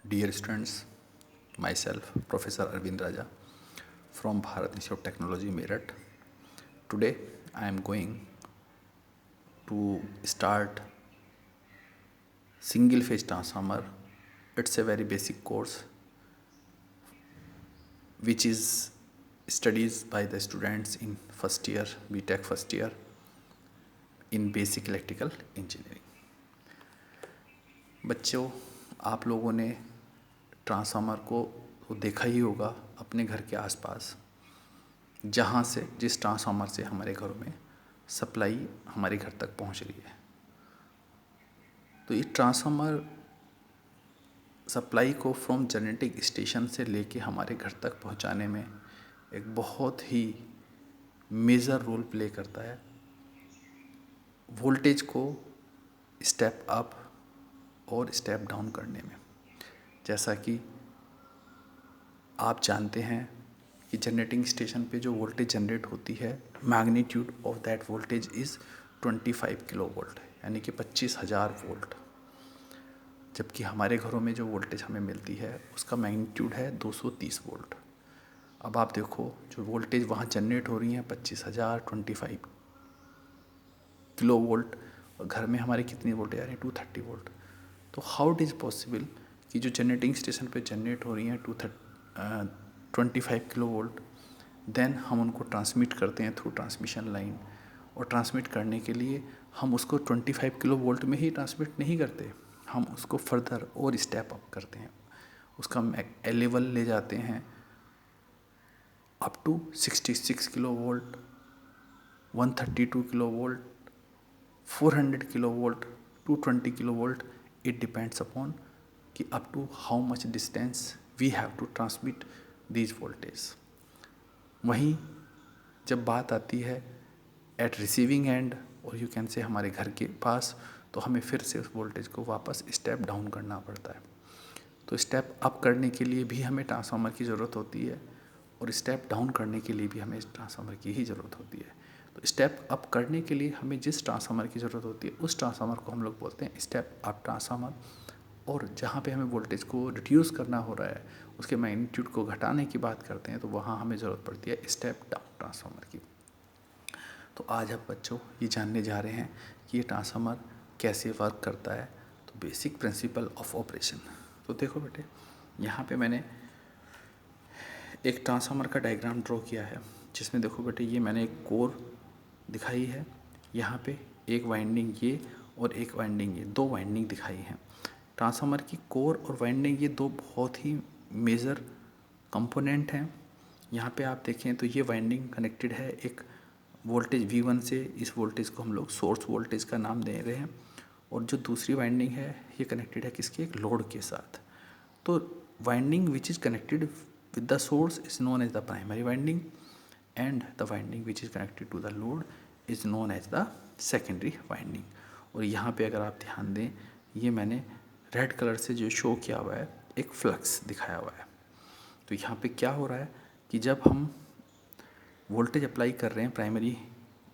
Dear students, myself, Professor Arvind Raja from Bharat Institute of Technology, Meerut. Today, I am going to start single phase transformer. It's a very basic course which is studies by the students in first year, BTech first year in basic electrical engineering. बच्चों, आप लोगों ने transformer को तो देखा ही होगा अपने घर के आसपास, जहाँ से जिस ट्रांसफार्मर से हमारे घरों में सप्लाई हमारे घर तक पहुँच रही है। तो ये ट्रांसफार्मर सप्लाई को फ्रॉम जनरेटिंग स्टेशन से लेके हमारे घर तक पहुँचाने में एक बहुत ही मेजर रोल प्ले करता है। वोल्टेज को स्टेप अप और स्टेप डाउन करने में। जैसा कि आप जानते हैं कि जनरेटिंग स्टेशन पे जो वोल्टेज जनरेट होती है, magnitude of that voltage is 25 kilo volt, यानी कि 25,000 वोल्ट। जबकि हमारे घरों में जो वोल्टेज हमें मिलती है उसका मैग्नीट्यूड है 230 वोल्ट। अब आप देखो, जो वोल्टेज वहाँ जनरेट हो रही है 25,000 25 किलो वोल्ट, और घर में हमारे कितनी वोल्टेज आ रही है 230 वोल्ट। तो हाउ इट इज़ पॉसिबल कि जो जनरेटिंग स्टेशन पे जनरेट हो रही हैं 25 किलो वोल्ट, देन हम उनको ट्रांसमिट करते हैं थ्रू ट्रांसमिशन लाइन, और ट्रांसमिट करने के लिए हम उसको 25 किलो वोल्ट में ही ट्रांसमिट नहीं करते, हम उसको फर्दर और स्टेप अप करते हैं, उसका लेवल ले जाते हैं up to 66 kilo volt, 132 kilo volt, 400 kilo volt, 220 kilo volt. It depends upon कि up to how much distance we have to transmit these voltage. वहीं जब बात आती है एट रिसीविंग एंड, और यू कैन से हमारे घर के पास, तो हमें फिर से उस वोल्टेज को वापस स्टेप डाउन करना पड़ता है। तो स्टेप अप करने के लिए भी हमें ट्रांसफार्मर की ज़रूरत होती है, और स्टेप डाउन करने के लिए भी हमें ट्रांसफार्मर की ही ज़रूरत होती है। तो स्टेप अप करने के लिए हमें जिस ट्रांसफार्मर की ज़रूरत होती है उस ट्रांसफार्मर को हम लोग बोलते हैं स्टेप अप ट्रांसफार्मर। और जहाँ पे हमें वोल्टेज को रिड्यूस करना हो रहा है, उसके मैग्नीट्यूड को घटाने की बात करते हैं, तो वहाँ हमें ज़रूरत पड़ती है स्टेप डाउन ट्रांसफार्मर की। तो आज हम बच्चों ये जानने जा रहे हैं कि ये ट्रांसफार्मर कैसे वर्क करता है। तो बेसिक प्रिंसिपल ऑफ ऑपरेशन। तो देखो बेटे, यहाँ पे मैंने एक ट्रांसफार्मर का डायग्राम ड्रॉ किया है, जिसमें देखो बेटे ये मैंने एक कोर दिखाई है, यहाँ पे एक वाइंडिंग ये और एक वाइंडिंग ये, दो वाइंडिंग दिखाई हैं। ट्रांसफार्मर की कोर और वाइंडिंग ये दो बहुत ही मेजर कंपोनेंट हैं। यहाँ पे आप देखें तो ये वाइंडिंग कनेक्टेड है एक वोल्टेज V1 से, इस वोल्टेज को हम लोग सोर्स वोल्टेज का नाम दे रहे हैं, और जो दूसरी वाइंडिंग है ये कनेक्टेड है किसके, एक लोड के साथ। तो winding which is connected with the source is known as the primary winding, and the winding which is connected to the load is known as the secondary winding. और यहाँ पे अगर आप ध्यान दें, ये मैंने रेड कलर से जो शो किया हुआ है एक फ्लक्स दिखाया हुआ है। तो यहाँ पे क्या हो रहा है कि जब हम वोल्टेज अप्लाई कर रहे हैं प्राइमरी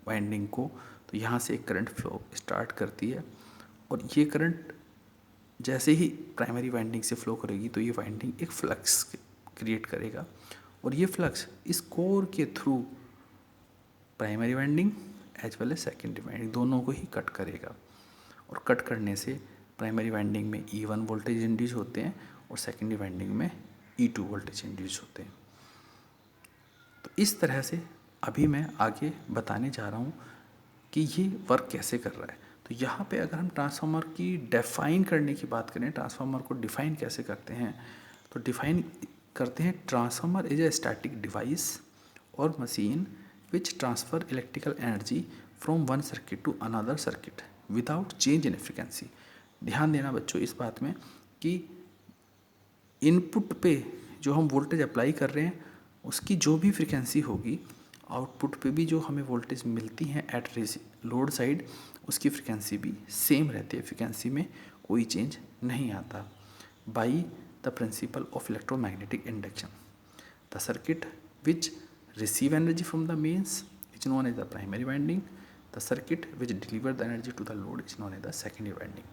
वाइंडिंग को, तो यहाँ से एक करंट फ्लो स्टार्ट करती है, और ये करंट जैसे ही प्राइमरी वाइंडिंग से फ्लो करेगी तो ये वाइंडिंग एक फ्लक्स क्रिएट करेगा, और ये फ्लक्स इस कोर के through primary winding as well as secondary winding दोनों को ही कट करेगा। और कट करने से प्राइमरी वाइंडिंग में E1 वोल्टेज इंड्यूस होते हैं, और सेकेंडरी वाइंडिंग में E2 वोल्टेज इंड्यूस होते हैं। तो इस तरह से अभी मैं आगे बताने जा रहा हूँ कि ये वर्क कैसे कर रहा है। तो यहाँ पे अगर हम ट्रांसफार्मर की डिफ़ाइन करने की बात करें, ट्रांसफार्मर को डिफ़ाइन कैसे करते हैं, तो डिफ़ाइन करते हैं transformer is a static device और machine which transfer electrical energy from one circuit to another circuit without change in frequency. ध्यान देना बच्चों इस बात में कि इनपुट पे जो हम वोल्टेज अप्लाई कर रहे हैं उसकी जो भी फ्रिक्वेंसी होगी, आउटपुट पे भी जो हमें वोल्टेज मिलती हैं एट लोड साइड, उसकी फ्रिक्वेंसी भी सेम रहती है, फ्रिक्वेंसी में कोई चेंज नहीं आता। By the principle of electromagnetic induction, the circuit which receive energy from the mains is known as the primary winding, the circuit which deliver the energy to the load is known as the secondary winding.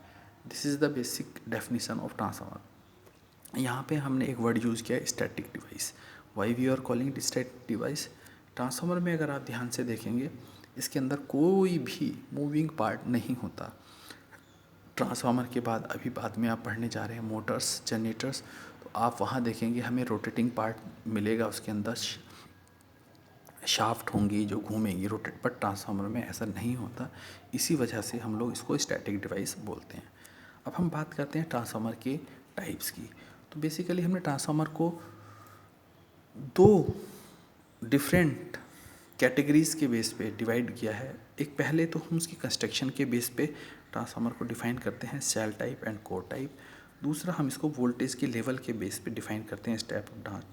This is the basic definition of transformer. यहाँ पे हमने एक word use किया है static device. Why we are calling it static device? Transformer में अगर आप ध्यान से देखेंगे इसके अंदर कोई भी मूविंग पार्ट नहीं होता। ट्रांसफार्मर के बाद अभी बाद में आप पढ़ने जा रहे हैं मोटर्स, जनरेटर्स, तो आप वहाँ देखेंगे हमें रोटेटिंग पार्ट मिलेगा, उसके अंदर शाफ्ट होंगी जो घूमेंगी रोटेट, पर ट्रांसफार्मर में ऐसा नहीं होता। इसी वजह से हम लोग इसको स्टैटिक डिवाइस बोलते हैं। अब हम बात करते हैं ट्रांसफार्मर के टाइप्स की। तो बेसिकली हमने ट्रांसफार्मर को दो डिफरेंट कैटेगरीज़ के बेस पे डिवाइड किया है। एक पहले तो हम उसकी कंस्ट्रक्शन के बेस पे ट्रांसफार्मर को डिफ़ाइन करते हैं, shell type and core type. दूसरा हम इसको वोल्टेज के लेवल के बेस पे डिफ़ाइन करते हैं, step down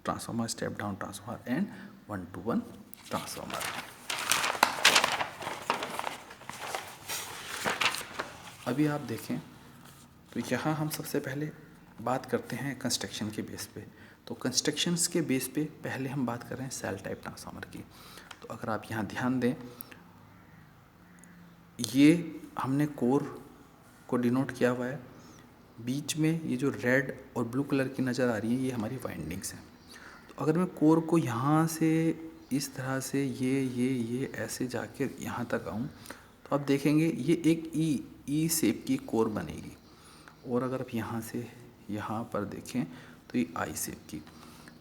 transformer, step down transformer and 1-to-1 transformer. अभी आप देखें तो यहाँ हम सबसे पहले बात करते हैं कंस्ट्रक्शन के बेस पे। तो कंस्ट्रक्शंस के बेस पे पहले हम बात कर रहे हैं सेल टाइप ट्रांसफार्मर की। तो अगर आप यहाँ ध्यान दें, ये हमने कोर को डिनोट किया हुआ है, बीच में ये जो रेड और ब्लू कलर की नज़र आ रही है ये हमारी वाइंडिंग्स हैं। तो अगर मैं कोर को यहाँ से इस तरह से ये ऐसे जाके यहाँ तक आऊँ तो आप देखेंगे ये एक ई शेप की कोर बनेगी। और अगर आप यहाँ से यहाँ पर देखें तो ये आई शेप की।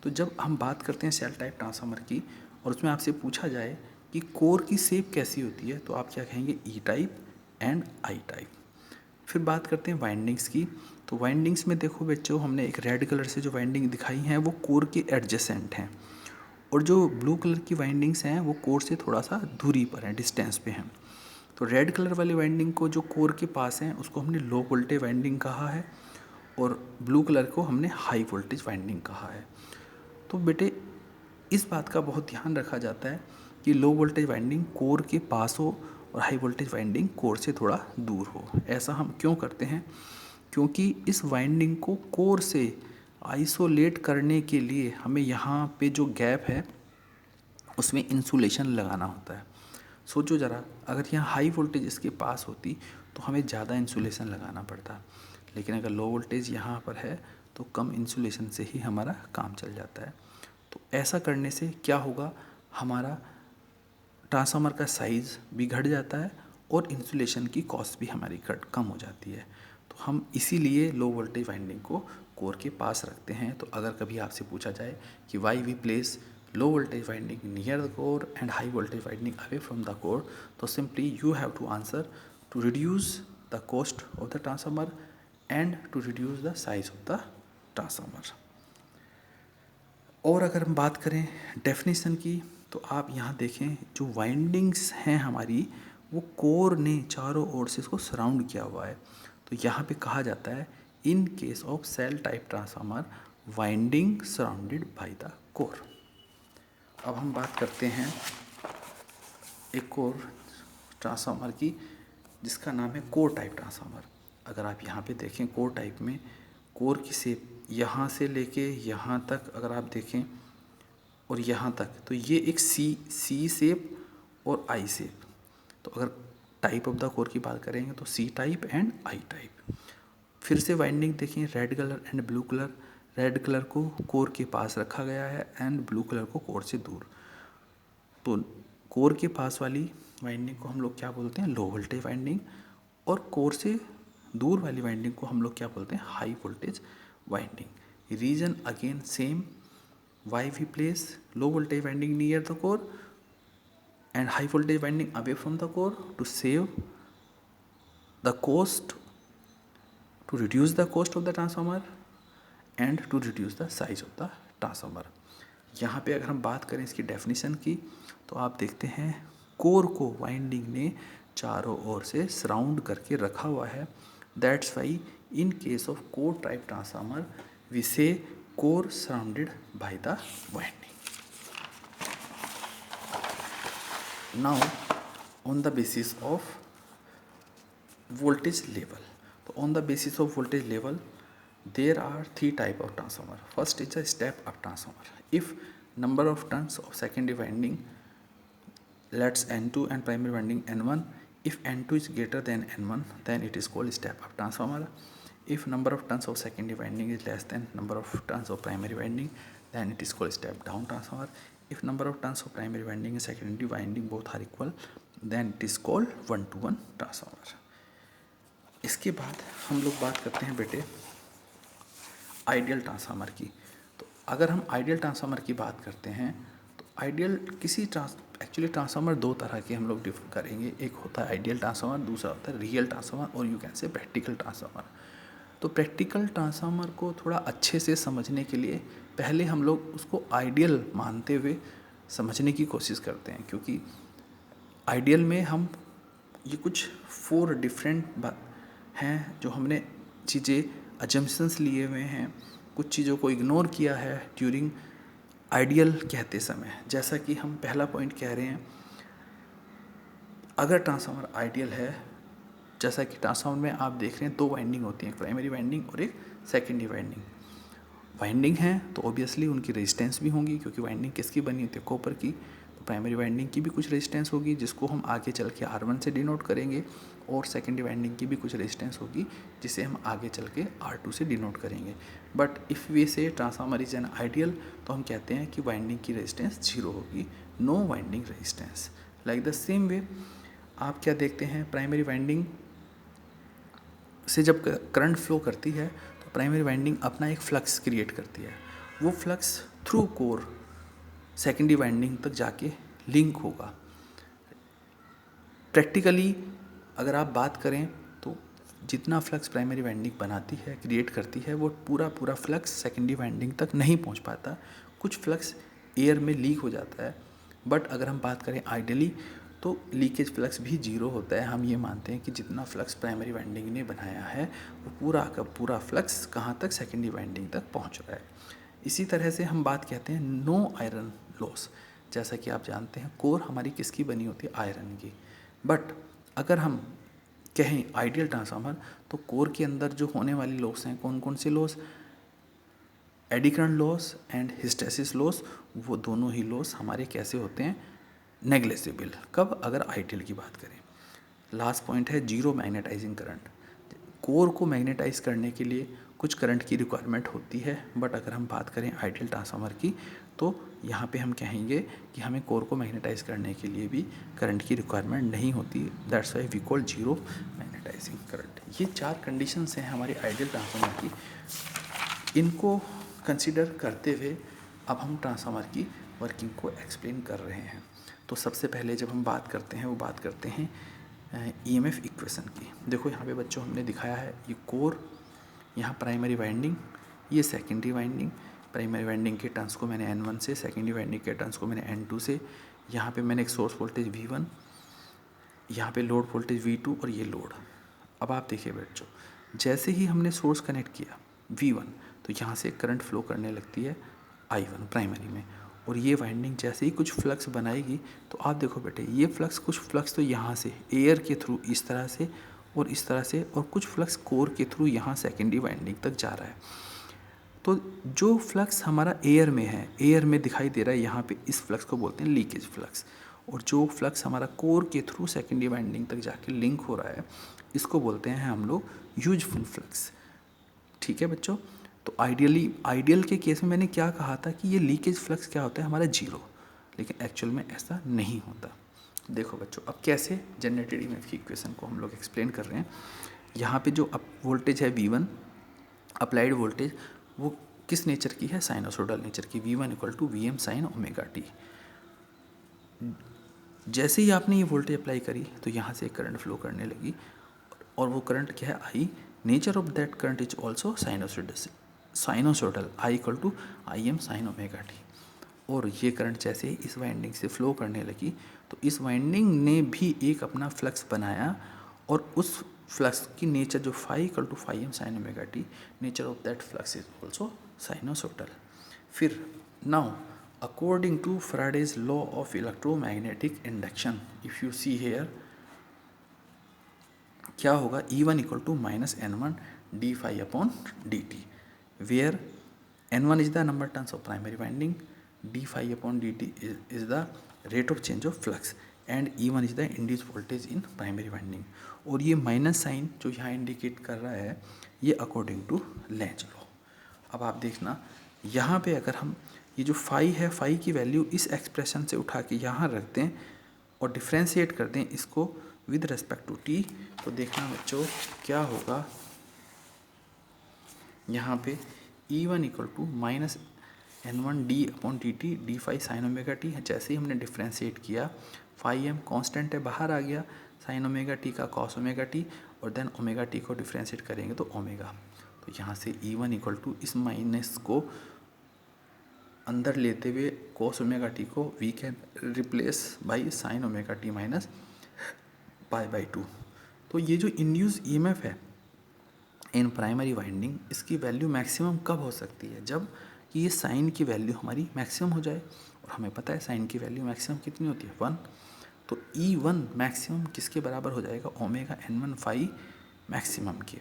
तो जब हम बात करते हैं सेल टाइप ट्रांसफार्मर की और उसमें आपसे पूछा जाए कि कोर की शेप कैसी होती है, तो आप क्या कहेंगे? ई टाइप एंड आई टाइप। फिर बात करते हैं वाइंडिंग्स की। तो वाइंडिंग्स में देखो बच्चों, हमने एक रेड कलर से जो वाइंडिंग दिखाई हैं वो कोर के एडजेसेंट हैं, और जो ब्लू कलर की वाइंडिंग्स हैं वो कोर से थोड़ा सा दूरी पर हैं, डिस्टेंस पे हैं। तो रेड कलर वाली वाइंडिंग को जो कोर के पास हैं उसको हमने लो वोल्टेज वाइंडिंग कहा है, और ब्लू कलर को हमने हाई वोल्टेज वाइंडिंग कहा है। तो बेटे इस बात का बहुत ध्यान रखा जाता है कि लो वोल्टेज वाइंडिंग कोर के पास हो और हाई वोल्टेज वाइंडिंग कोर से थोड़ा दूर हो। ऐसा हम क्यों करते हैं? क्योंकि इस वाइंडिंग को कोर से आइसोलेट करने के लिए हमें यहाँ पे जो गैप है उसमें इंसुलेशन लगाना होता है। सोचो ज़रा, अगर यहाँ हाई वोल्टेज इसके पास होती तो हमें ज़्यादा इंसुलेशन लगाना पड़ता, लेकिन अगर लो वोल्टेज यहाँ पर है तो कम इंसुलेशन से ही हमारा काम चल जाता है। तो ऐसा करने से क्या होगा, हमारा ट्रांसफार्मर का साइज़ भी घट जाता है और इंसुलेशन की कॉस्ट भी हमारी कम हो जाती है। तो हम इसीलिए लो वोल्टेज वाइंडिंग को कोर के पास रखते हैं। तो अगर कभी आपसे पूछा जाए कि why we place low voltage winding near the core and high voltage winding away from the core, तो simply you have to answer to reduce the cost of the transformer and to reduce the size of the transformer। और अगर हम बात करें definition की, तो आप यहाँ देखें जो वाइंडिंग्स हैं हमारी वो कोर ने चारों ओर से इसको सराउंड किया हुआ है। तो यहाँ पे कहा जाता है in case of shell type transformer winding surrounded by the core. अब हम बात करते हैं एक और ट्रांसफार्मर की जिसका नाम है कोर टाइप ट्रांसफार्मर। अगर आप यहाँ पे देखें कोर टाइप में कोर की शेप यहाँ से लेके यहाँ तक अगर आप देखें और यहाँ तक, तो ये एक सी शेप और आई शेप। तो अगर टाइप ऑफ द कोर की बात करेंगे तो C type and I type. फिर से वाइंडिंग देखें, red colour and blue colour. Red colour को कोर के पास रखा गया है एंड ब्लू कलर को कोर से दूर। तो कोर के पास वाली वाइंडिंग को हम लोग क्या बोलते हैं? लो वोल्टेज वाइंडिंग। और कोर से दूर वाली वाइंडिंग को हम लोग क्या बोलते हैं? High voltage winding. Reason again same, why we place low voltage winding near the core and high voltage winding away from the core to save the cost, to reduce the cost of the transformer and to reduce the size of the transformer। यहाँ पे अगर हम बात करें इसकी definition की, तो आप देखते हैं कोर को वाइंडिंग ने चारों ओर से सराउंड करके रखा हुआ है। That's why in case of core type transformer we say core surrounded by the winding. Now on the basis of voltage level, so on the basis of voltage level there are three type of transformer. First is a step up transformer. If number of turns of secondary winding, let's N2 and primary winding N1, if N2 is greater than N1 then it is called step up transformer. If number of turns of secondary winding is less than number of turns of primary winding, then it is called step down transformer. If number of turns of primary winding and secondary winding both are equal, then it is called 1-to-1 transformer. इसके बाद हम लोग बात करते हैं बेटे ideal transformer की। तो अगर हम आइडियल ट्रांसफार्मर की बात करते हैं तो आइडियल एक्चुअली ट्रांसफार्मर दो तरह के हम लोग डिफर करेंगे। एक होता है आइडियल ट्रांसफार्मर, दूसरा होता है रियल ट्रांसफार्मर, और यू कैन से प्रैक्टिकल ट्रांसफार्मर। तो प्रैक्टिकल ट्रांसफार्मर को थोड़ा अच्छे से समझने के लिए पहले हम लोग उसको आइडियल मानते हुए समझने की कोशिश करते हैं, क्योंकि आइडियल में हम ये कुछ 4 डिफरेंट हैं जो हमने चीज़ें अजम्पशंस लिए हुए हैं, कुछ चीज़ों को इग्नोर किया है ड्यूरिंग आइडियल कहते समय। जैसा कि हम पहला पॉइंट कह रहे हैं, अगर ट्रांसफार्मर आइडियल है, जैसा कि ट्रांसफार्मर में आप देख रहे हैं 2 वाइंडिंग होती हैं, एक प्राइमरी वाइंडिंग और एक सेकेंडरी वाइंडिंग। वाइंडिंग है तो ऑब्वियसली उनकी रेजिस्टेंस भी होंगी, क्योंकि वाइंडिंग किसकी बनी होती है, कॉपर की। तो प्राइमरी वाइंडिंग की भी कुछ रेजिस्टेंस होगी जिसको हम आगे चल के R1 से डिनोट करेंगे, और सेकेंडरी वाइंडिंग की भी कुछ रेजिस्टेंस होगी जिसे हम आगे चल के R2 से डिनोट करेंगे। बट इफ़ वी से ट्रांसफार्मर इज एन आइडियल, तो हम कहते हैं कि वाइंडिंग की रेजिस्टेंस 0 होगी, no winding resistance. Like the same way आप क्या देखते हैं, प्राइमरी वाइंडिंग से जब करंट फ्लो करती है तो प्राइमरी वाइंडिंग अपना एक फ्लक्स क्रिएट करती है। वो flux through core secondary winding तक जाके लिंक होगा। प्रैक्टिकली अगर आप बात करें तो जितना फ्लक्स प्राइमरी वाइंडिंग बनाती है, क्रिएट करती है, वो पूरा फ्लक्स सेकेंडरी वाइंडिंग तक नहीं पहुंच पाता। कुछ फ्लक्स एयर में लीक हो जाता है। बट अगर हम बात करें आइडियली तो लीकेज फ्लक्स भी 0 होता है। हम ये मानते हैं कि जितना फ्लक्स प्राइमरी वाइंडिंग ने बनाया है वो पूरा का पूरा फ्लक्स कहाँ तक, सेकेंडरी वाइंडिंग तक पहुँच रहा है। इसी तरह से हम बात कहते हैं नो आयरन लॉस। जैसा कि आप जानते हैं कोर हमारी किसकी बनी होती है, आयरन की। बट अगर हम कहें आइडियल ट्रांसफार्मर तो कोर के अंदर जो होने वाली लॉस हैं, कौन कौन से loss, eddy current loss and hysteresis loss, वो दोनों ही लॉस हमारे कैसे होते हैं, नेग्लेजिबल। कब, अगर आइडियल की बात करें। लास्ट पॉइंट है जीरो मैग्नेटाइजिंग करंट। कोर को मैग्नेटाइज करने के लिए कुछ करंट की रिक्वायरमेंट होती है, बट अगर हम बात करें आइडियल ट्रांसफार्मर की तो यहाँ पे हम कहेंगे कि हमें कोर को मैग्नेटाइज करने के लिए भी करंट की रिक्वायरमेंट नहीं होती। That's why we call zero magnetising current. ये 4 कंडीशंस हैं हमारे आइडियल ट्रांसफार्मर की। इनको कंसिडर करते हुए अब हम ट्रांसफार्मर की वर्किंग को एक्सप्लेन कर रहे हैं। तो सबसे पहले जब हम बात करते हैं वो बात करते हैं ईएमएफ इक्वेशन की। देखो यहाँ पे बच्चों हमने दिखाया है, ये कोर, यहाँ प्राइमरी वाइंडिंग, ये सेकेंडरी वाइंडिंग। प्राइमरी वाइंडिंग के टर्न्स को मैंने N1 से, सेकेंडरी वाइंडिंग के टर्न्स को मैंने N2 से। यहाँ पे मैंने एक सोर्स वोल्टेज V1, यहाँ पे लोड वोल्टेज V2 और ये लोड। अब आप देखिए बच्चों, जैसे ही हमने सोर्स कनेक्ट किया V1 तो यहाँ से करंट फ्लो करने लगती है I1 प्राइमरी में, और ये वाइंडिंग जैसे ही कुछ फ्लक्स बनाएगी तो आप देखो बेटे, ये फ्लक्स, कुछ फ्लक्स तो यहाँ से एयर के थ्रू इस तरह से और इस तरह से, और कुछ फ्लक्स कोर के थ्रू यहाँ सेकेंडरी वाइंडिंग तक जा रहा है। तो जो फ्लक्स हमारा एयर में है, एयर में दिखाई दे रहा है यहाँ पे, इस फ्लक्स को बोलते हैं लीकेज फ्लक्स। और जो फ्लक्स हमारा कोर के थ्रू सेकेंडरी वाइंडिंग तक जाके लिंक हो रहा है, इसको बोलते हैं हम लोग यूजफुल फ्लक्स। ठीक है बच्चों। तो आइडियल के केस में मैंने क्या कहा था कि ये लीकेज फ्लक्स क्या होता है, हमारा 0, लेकिन एक्चुअल में ऐसा नहीं होता। देखो बच्चों, अब कैसे जनरेटेड ईएमएफ की इक्वेशन को हम लोग एक्सप्लेन कर रहे हैं। यहाँ पे जो वोल्टेज है V1 अप्लाइड वोल्टेज, वो किस नेचर की है, साइनोसोडल नेचर की। V1 = Vm sin ωt। जैसे ही आपने ये वोल्टेज अप्लाई करी तो यहाँ से करंट फ्लो करने लगी, और वो करंट क्या है, I। Nature of that current is also sinusoidal, I = Im sin ωt। और ये करंट जैसे ही इस वाइंडिंग से फ्लो करने लगी तो इस वाइंडिंग ने भी एक अपना फ्लक्स बनाया, और उस फ्लक्स की नेचर जो phi = Im sin ωt, nature of that flux is also sinusoidal. फिर now according to Faraday's law of electromagnetic induction, if you see here, क्या होगा, E1 = -N1 dφ/dt, where N1 is the number of turns of primary winding, dφ/dt is the rate of change of flux। And E1 is the induce voltage in primary winding. और ये minus sign जो यहाँ indicate कर रहा है ये according to Lenz law. अब आप देखना यहाँ पे अगर हम ये जो फाई है, फाई की वैल्यू इस एक्सप्रेशन से उठा के यहाँ रख दें और डिफ्रेंशिएट कर दें इसको विद रेस्पेक्ट टू टी, तो देखना बच्चों क्या होगा। यहाँ पे E1 equal to minus N1 D upon D T D phi sine omega T है। जैसे ही हमने डिफ्रेंशिएट किया फाई एम कॉन्स्टेंट है बाहर आ गया, साइन ओमेगा टी का कॉस ओमेगा टी, और देन ओमेगा टी को डिफ्रेंशिएट करेंगे तो ओमेगा। तो यहाँ से E1 इक्वल टू इस माइनस को अंदर लेते हुए कॉस ओमेगा टी को we can replace by sine omega T minus pi by 2। तो ये जो इंड्यूस ईएमएफ है इन प्राइमरी वाइंडिंग, इसकी वैल्यू मैक्सिमम कब हो सकती है, जब कि ये साइन की वैल्यू हमारी मैक्सिमम हो जाए। और हमें पता है साइन की वैल्यू मैक्सिमम कितनी होती है 1। तो E1 मैक्सिमम किसके बराबर हो जाएगा, ओमेगा N1 फाई मैक्सिमम के।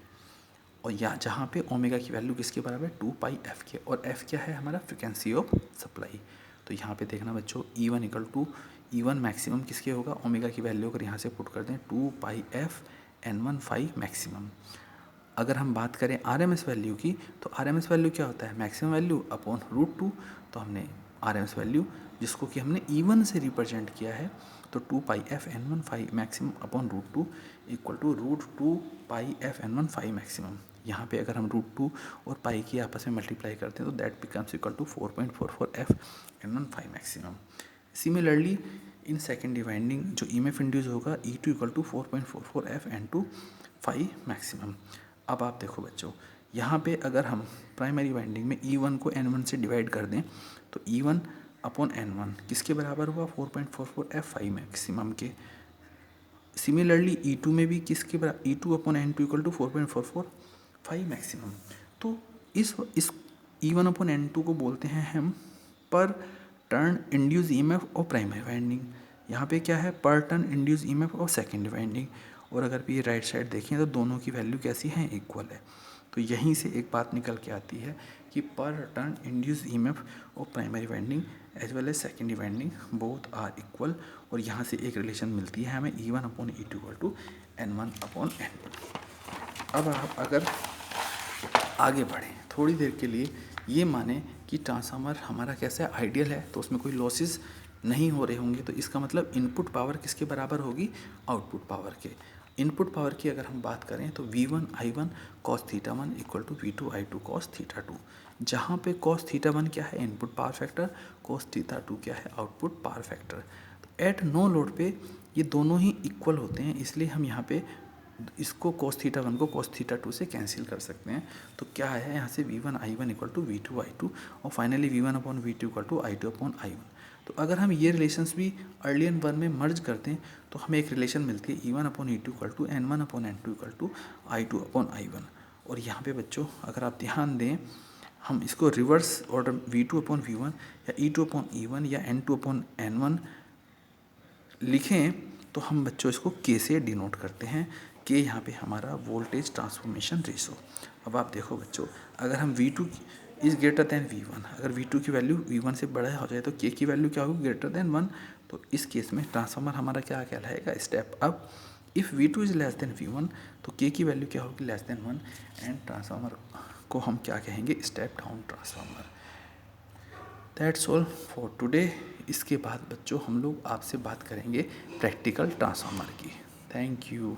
और या जहाँ पे ओमेगा की वैल्यू किसके बराबर है 2 पाई एफ के, और एफ क्या है हमारा फ्रिक्वेंसी ऑफ सप्लाई। तो यहाँ पे देखना बच्चों E1 equal to E1 maximum किसके होगा, ओमेगा की वैल्यू अगर यहाँ से पुट कर दें 2 pi f N1 phi maximum. अगर हम बात करें RMS वैल्यू की, तो RMS वैल्यू क्या होता है, मैक्सिमम वैल्यू अपॉन √2। तो हमने RMS वैल्यू जिसको कि हमने E1 से रिप्रेजेंट किया है, तो 2 pi f N1 phi maximum upon √2 equal to √2 pi f N1 phi maximum. यहाँ पे अगर हम √2 और पाई की आपस में मल्टीप्लाई करते हैं तो that becomes equal to 4.44 F N1 phi maximum. Similarly in secondary winding जो EMF इंड्यूस होगा E2 equal to 4.44 F N2 phi maximum. अब आप देखो बच्चों यहाँ पे अगर हम प्राइमरी वाइंडिंग में E1 को N1 से डिवाइड कर दें तो E1 अपॉन N1 किसके बराबर हुआ 4.44 एफ फाई मैक्सिमम के। सिमिलरली E2 में भी किसके बराबर E2 upon N2 equal to 4.44 phi maximum. तो इस E1 अपॉन N2 को बोलते हैं हम पर टर्न इंड्यूस EMF और प्राइमरी वाइंडिंग। यहाँ पे क्या है पर टर्न इंड्यूस EMF और सेकेंडरी वाइंडिंग। और अगर ये राइट साइड देखें तो दोनों की वैल्यू कैसी है, इक्वल है। तो यहीं से एक बात निकल के आती है कि पर टर्न इंड्यूस EMF और primary winding as well as secondary winding both are equal. और यहाँ से एक रिलेशन मिलती है हमें E1 upon E2 equal to N1 upon N2। अब आप अगर आगे बढ़ें थोड़ी देर के लिए, ये माने कि ट्रांसफार्मर हमारा कैसा है, आइडियल है, तो उसमें कोई लॉसेस नहीं हो रहे होंगे, तो इसका मतलब इनपुट पावर किसके बराबर होगी, आउटपुट पावर के। इनपुट पावर की अगर हम बात करें तो V1 I1 cos θ1 equal to V2 I2 cos θ2, जहाँ पे cos θ1 क्या है इनपुट पावर फैक्टर, cos θ2 क्या है output power factor. At no load पे ये दोनों ही इक्वल होते हैं, इसलिए हम यहाँ पे इसको cos θ1 को cos θ2 से कैंसिल कर सकते हैं। तो क्या है यहाँ से V1 I1 equal to V2 I2 और finally V1 upon V2 equal to I2 upon I1। तो अगर हम ये रिलेशंस भी अर्लियन वन में मर्ज करते हैं तो हमें एक रिलेशन मिलती है E1 upon E2 equal to N1 upon N2 equal to I2 upon I1। और यहाँ पे बच्चों अगर आप ध्यान दें हम इसको reverse order V2 upon V1 या E2 अपॉन E1 या N2 अपॉन N1 लिखें तो हम बच्चों इसको K से डिनोट करते हैं। K यहाँ पे हमारा वोल्टेज ट्रांसफॉर्मेशन रेशो। अब आप देखो बच्चों अगर हम V2 is greater than V1, अगर V2 की वैल्यू V1 से बड़ा हो जाए तो K की वैल्यू क्या होगी, ग्रेटर दैन 1। तो इस केस में ट्रांसफार्मर हमारा क्या कहलाएगा, step up. If V2 is less than V1 तो K की वैल्यू क्या होगी, लेस दैन 1, एंड ट्रांसफार्मर को हम क्या कहेंगे, step down transformer. That's all for today. इसके बाद बच्चों हम लोग आपसे बात करेंगे प्रैक्टिकल ट्रांसफार्मर की। Thank you.